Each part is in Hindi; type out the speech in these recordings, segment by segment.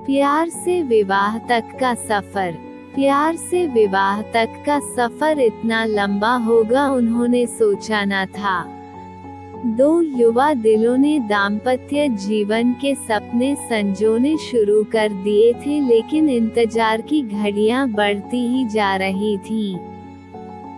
प्यार से विवाह तक का सफर। प्यार से विवाह तक का सफर इतना लंबा होगा उन्होंने सोचा न था। दो युवा दिलों ने दाम्पत्य जीवन के सपने संजोने शुरू कर दिए थे, लेकिन इंतजार की घड़ियां बढ़ती ही जा रही थीं।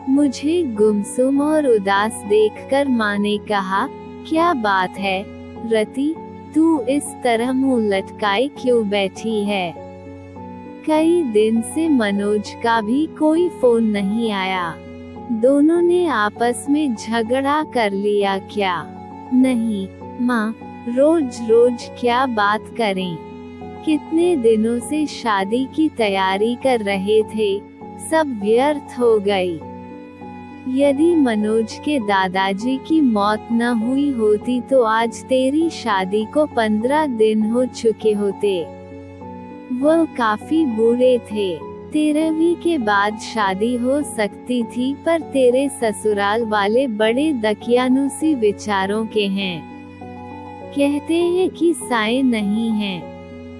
मुझे गुमसुम और उदास देखकर माँ ने कहा, क्या बात है रति, तू इस तरह मुंह लटकाए क्यों बैठी है? कई दिन से मनोज का भी कोई फोन नहीं आया। दोनों ने आपस में झगड़ा कर लिया क्या? नहीं माँ, रोज रोज क्या बात करें। कितने दिनों से शादी की तैयारी कर रहे थे, सब व्यर्थ हो गई। यदि मनोज के दादाजी की मौत न हुई होती तो आज तेरी शादी को 15 दिन हो चुके होते। वो काफी बूढ़े थे। 13वीं के बाद शादी हो सकती थी, पर तेरे ससुराल वाले बड़े दकियानुसी विचारों के हैं। कहते हैं कि साए नहीं हैं।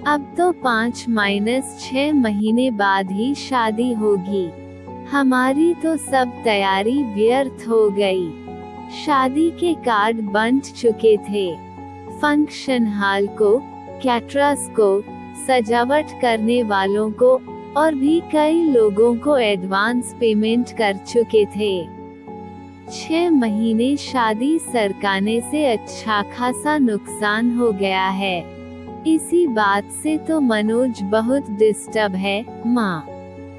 अब तो 5-6 महीने बाद ही शादी होगी। हमारी तो सब तैयारी व्यर्थ हो गई। शादी के कार्ड बंट चुके थे। फंक्शन हॉल को, कैटरर्स को, सजावट करने वालों को और भी कई लोगों को एडवांस पेमेंट कर चुके थे। 6 महीने शादी सरकाने से अच्छा खासा नुकसान हो गया है। इसी बात से तो मनोज बहुत डिस्टर्ब है माँ,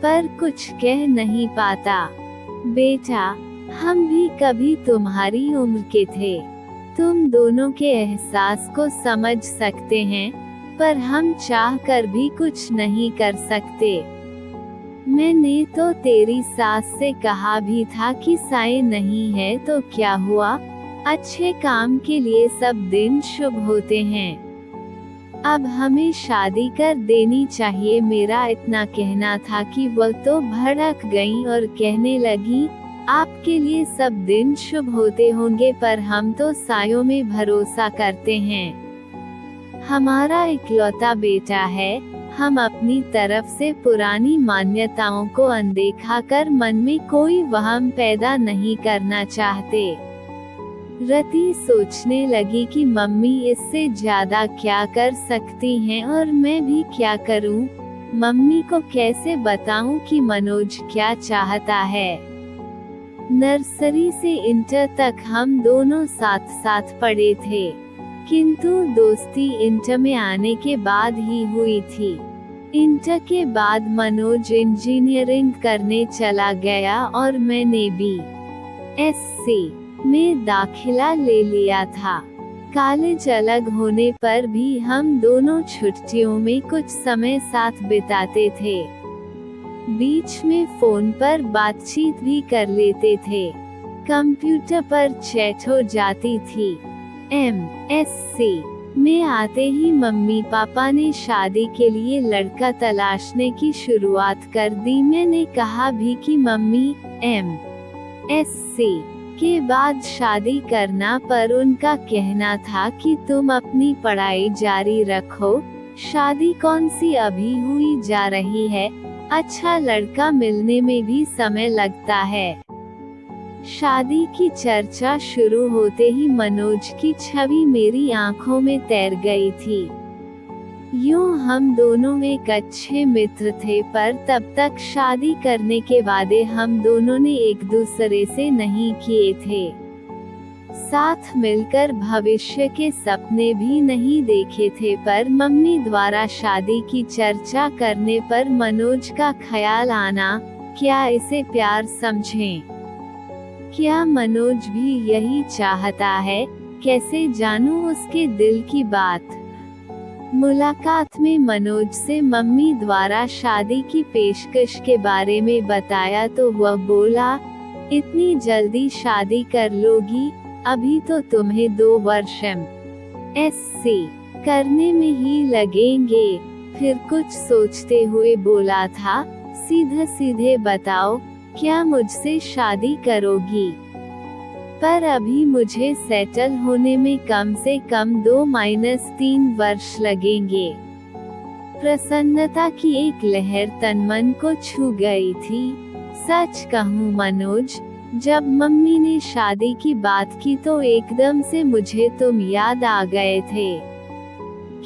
पर कुछ कह नहीं पाता। बेटा, हम भी कभी तुम्हारी उम्र के थे। तुम दोनों के एहसास को समझ सकते हैं, पर हम चाह कर भी कुछ नहीं कर सकते। मैंने तो तेरी सास से कहा भी था कि साए नहीं है तो क्या हुआ, अच्छे काम के लिए सब दिन शुभ होते हैं। अब हमें शादी कर देनी चाहिए। मेरा इतना कहना था कि वह तो भड़क गई और कहने लगी, आपके लिए सब दिन शुभ होते होंगे, पर हम तो सायों में भरोसा करते हैं। हमारा इकलौता बेटा है। हम अपनी तरफ से पुरानी मान्यताओं को अनदेखा कर मन में कोई वहम पैदा नहीं करना चाहते। रति सोचने लगी कि मम्मी इससे ज्यादा क्या कर सकती हैं और मैं भी क्या करूं? मम्मी को कैसे बताऊं कि मनोज क्या चाहता है? नर्सरी से इंटर तक हम दोनों साथ साथ पढ़े थे, किंतु दोस्ती इंटर में आने के बाद ही हुई थी। इंटर के बाद मनोज इंजीनियरिंग करने चला गया और मैंने BSc में दाखिला ले लिया था। कॉलेज अलग होने पर भी हम दोनों छुट्टियों में कुछ समय साथ बिताते थे। बीच में फोन पर बातचीत भी कर लेते थे। कंप्यूटर पर चैट हो जाती थी। MSc में आते ही मम्मी पापा ने शादी के लिए लड़का तलाशने की शुरुआत कर दी। मैंने कहा भी कि मम्मी MSc के बाद शादी करना, पर उनका कहना था कि तुम अपनी पढ़ाई जारी रखो, शादी कौन सी अभी हुई जा रही है, अच्छा लड़का मिलने में भी समय लगता है। शादी की चर्चा शुरू होते ही मनोज की छवि मेरी आंखों में तैर गई थी। यूं हम दोनों एक अच्छे मित्र थे, पर तब तक शादी करने के वादे हम दोनों ने एक दूसरे से नहीं किए थे। साथ मिलकर भविष्य के सपने भी नहीं देखे थे, पर मम्मी द्वारा शादी की चर्चा करने पर मनोज का ख्याल आना, क्या इसे प्यार समझें? क्या मनोज भी यही चाहता है? कैसे जानूं उसके दिल की बात? मुलाकात में मनोज से मम्मी द्वारा शादी की पेशकश के बारे में बताया तो वह बोला, इतनी जल्दी शादी कर लोगी? अभी तो तुम्हें 2 वर्ष MSc करने में ही लगेंगे। फिर कुछ सोचते हुए बोला था, सीधे सीधे बताओ, क्या मुझसे शादी करोगी? पर अभी मुझे सेटल होने में कम से कम 2-3 वर्ष लगेंगे। प्रसन्नता की एक लहर तन मन को छू गई थी। सच कहूँ मनोज, जब मम्मी ने शादी की बात की तो एकदम से मुझे तुम याद आ गए थे।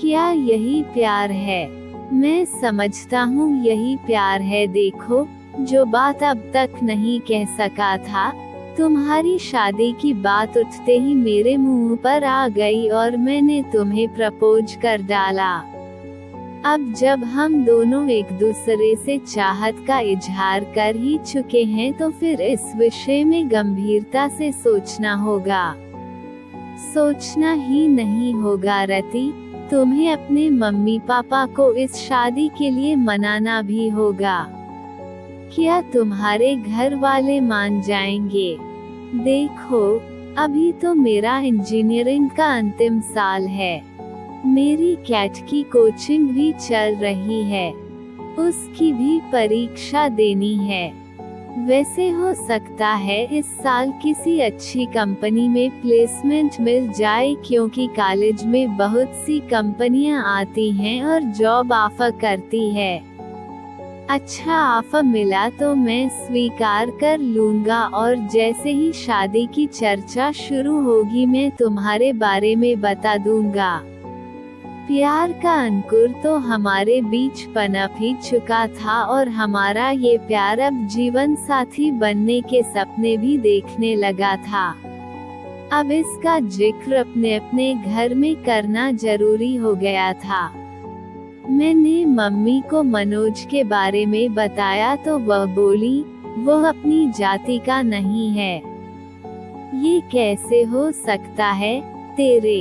क्या यही प्यार है? मैं समझता हूँ यही प्यार है। देखो, जो बात अब तक नहीं कह सका था, तुम्हारी शादी की बात उठते ही मेरे मुंह पर आ गई और मैंने तुम्हें प्रपोज कर डाला। अब जब हम दोनों एक दूसरे से चाहत का इजहार कर ही चुके हैं तो फिर इस विषय में गंभीरता से सोचना होगा। सोचना ही नहीं होगा रति, तुम्हें अपने मम्मी पापा को इस शादी के लिए मनाना भी होगा। क्या तुम्हारे घर वाले मान जाएंगे? देखो, अभी तो मेरा इंजीनियरिंग का अंतिम साल है। मेरी कैट की कोचिंग भी चल रही है, उसकी भी परीक्षा देनी है। वैसे हो सकता है इस साल किसी अच्छी कंपनी में प्लेसमेंट मिल जाए, क्योंकि कॉलेज में बहुत सी कंपनियां आती हैं और जॉब ऑफर करती है। अच्छा ऑफर मिला तो मैं स्वीकार कर लूंगा और जैसे ही शादी की चर्चा शुरू होगी मैं तुम्हारे बारे में बता दूंगा। प्यार का अंकुर तो हमारे बीच पनप ही चुका था और हमारा ये प्यार अब जीवन साथी बनने के सपने भी देखने लगा था। अब इसका जिक्र अपने अपने घर में करना जरूरी हो गया था। मैंने मम्मी को मनोज के बारे में बताया तो वह बोली, वह अपनी जाति का नहीं है। ये कैसे हो सकता है? तेरे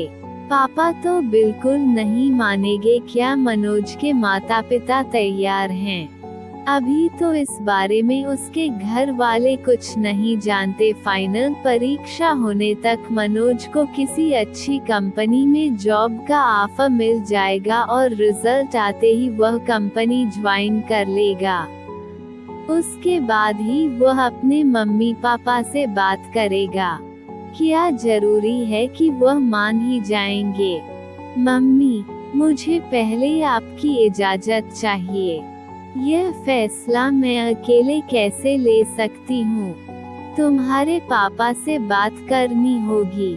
पापा तो बिल्कुल नहीं मानेंगे। क्या मनोज के माता पिता तैयार हैं? अभी तो इस बारे में उसके घर वाले कुछ नहीं जानते। फाइनल परीक्षा होने तक मनोज को किसी अच्छी कंपनी में जॉब का ऑफर मिल जाएगा और रिजल्ट आते ही वह कंपनी ज्वाइन कर लेगा। उसके बाद ही वह अपने मम्मी पापा से बात करेगा। क्या जरूरी है कि वह मान ही जाएंगे? मम्मी, मुझे पहले आपकी इजाजत चाहिए। यह फैसला मैं अकेले कैसे ले सकती हूँ? तुम्हारे पापा से बात करनी होगी।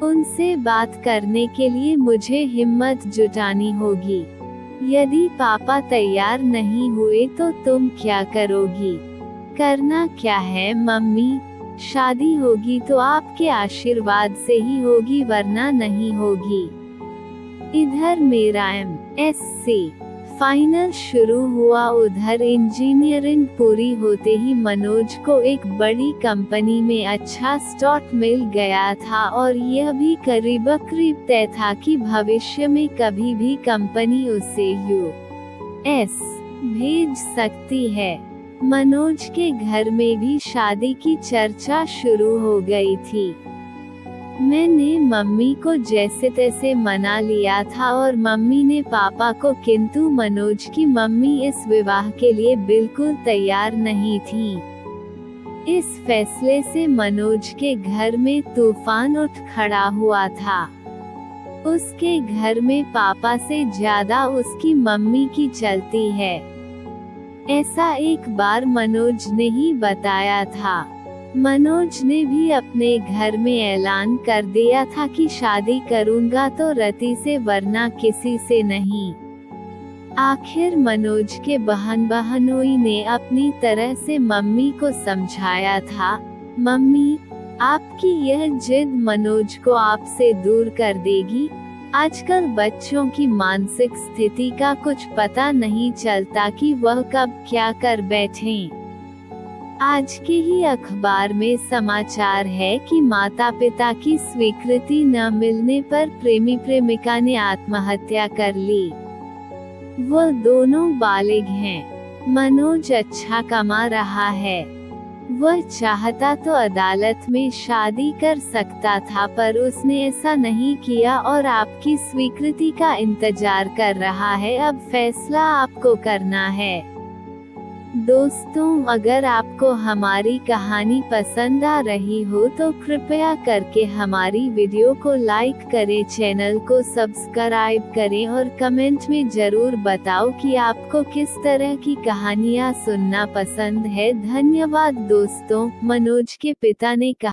उनसे बात करने के लिए मुझे हिम्मत जुटानी होगी। यदि पापा तैयार नहीं हुए तो तुम क्या करोगी? करना क्या है मम्मी? शादी होगी तो आपके आशीर्वाद से ही होगी, वरना नहीं होगी। इधर मेरा MSc फाइनल शुरू हुआ, उधर इंजीनियरिंग पूरी होते ही मनोज को एक बड़ी कंपनी में अच्छा स्लॉट मिल गया था और यह भी करीब तय था कि भविष्य में कभी भी कंपनी उसे US भेज सकती है। मनोज के घर में भी शादी की चर्चा शुरू हो गई थी। मैंने मम्मी को जैसे तैसे मना लिया था और मम्मी ने पापा को, किंतु मनोज की मम्मी इस विवाह के लिए बिल्कुल तैयार नहीं थी। इस फैसले से मनोज के घर में तूफान उठ खड़ा हुआ था। उसके घर में पापा से ज्यादा उसकी मम्मी की चलती है। ऐसा एक बार मनोज ने ही बताया था। मनोज ने भी अपने घर में ऐलान कर दिया था कि शादी करूंगा तो रति से, वरना किसी से नहीं। आखिर मनोज के बहनोई ने अपनी तरह से मम्मी को समझाया था, मम्मी, आपकी यह जिद मनोज को आपसे दूर कर देगी। आजकल बच्चों की मानसिक स्थिति का कुछ पता नहीं चलता कि वह कब क्या कर बैठें। आज के ही अखबार में समाचार है कि माता पिता की स्वीकृति न मिलने पर प्रेमी प्रेमिका ने आत्महत्या कर ली। वह दोनों बालिग हैं। मनोज अच्छा कमा रहा है। वह चाहता तो अदालत में शादी कर सकता था, पर उसने ऐसा नहीं किया और आपकी स्वीकृति का इंतजार कर रहा है। अब फैसला आपको करना है। दोस्तों, अगर आपको हमारी कहानी पसंद आ रही हो तो कृपया करके हमारी वीडियो को लाइक करें, चैनल को सब्सक्राइब करें और कमेंट में जरूर बताओ कि आपको किस तरह की कहानियाँ सुनना पसंद है। धन्यवाद दोस्तों। मनोज के पिता ने कहा,